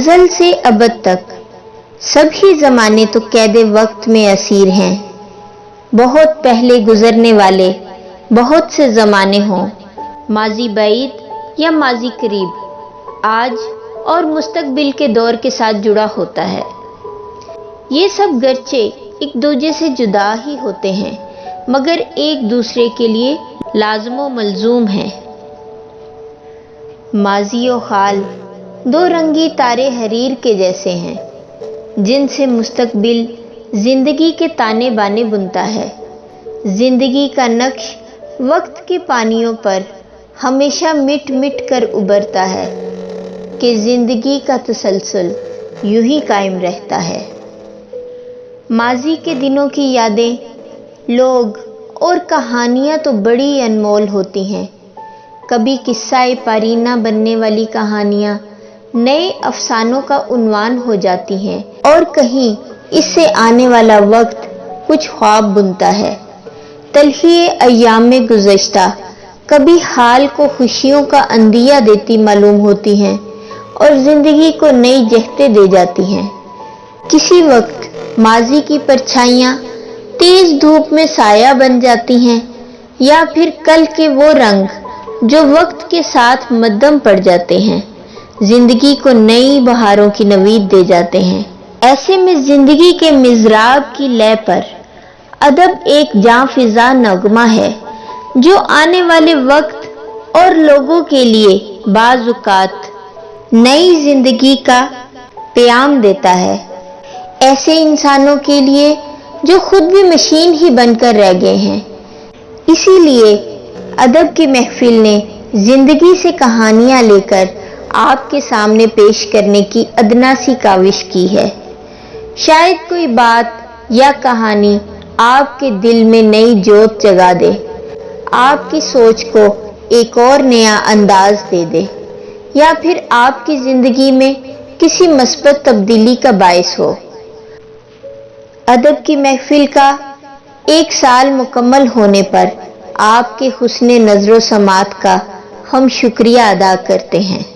अज़ल से अबद तक सभी ज़माने तो कैद वक्त में असीर हैं। बहुत पहले गुजरने वाले बहुत से ज़माने हों, माजी बाइद या माजी करीब, आज और मुस्तकबिल के दौर के साथ जुड़ा होता है। ये सब गर्चे एक दूसरे से जुदा ही होते हैं, मगर एक दूसरे के लिए लाज़िम मलज़ूम हैं। माजी और हाल दो रंगी तारे हरीर के जैसे हैं, जिनसे मुस्तकबिल जिंदगी के ताने बाने बुनता है। जिंदगी का नक्श वक्त के पानियों पर हमेशा मिट मिट कर उभरता है कि जिंदगी का तसलसल यूं ही कायम रहता है। माजी के दिनों की यादें, लोग और कहानियां तो बड़ी अनमोल होती हैं। कभी किस्सा-ए पारीना बनने वाली कहानियां नए अफसानों का उन्वान हो जाती हैं, और कहीं इससे आने वाला वक्त कुछ ख्वाब बुनता है। तलखी अय्याम में गुज़श्ता कभी हाल को खुशियों का अंदिया देती मालूम होती हैं और जिंदगी को नई जहतें दे जाती हैं। किसी वक्त माजी की परछाइयाँ तेज धूप में साया बन जाती हैं, या फिर कल के वो रंग जो वक्त के साथ मद्धम पड़ जाते हैं जिंदगी को नई बहारों की नवीद दे जाते हैं। ऐसे में जिंदगी के मिज़राब की लय पर अदब एक जां-फिज़ा नगमा है, जो आने वाले वक्त और लोगों के लिए बाज़ुकात नई जिंदगी का प्याम देता है। ऐसे इंसानों के लिए जो खुद भी मशीन ही बनकर रह गए हैं। इसीलिए अदब की महफिल ने जिंदगी से कहानियां लेकर आपके सामने पेश करने की अदना सी काविश की है। शायद कोई बात या कहानी आपके दिल में नई जोत जगा दे, आपकी सोच को एक और नया अंदाज दे दे, या फिर आपकी जिंदगी में किसी मस्बत तब्दीली का बायस हो। अदब की महफिल का 1 साल मुकम्मल होने पर आपके हुस्ने नज़रो समात का हम शुक्रिया अदा करते हैं।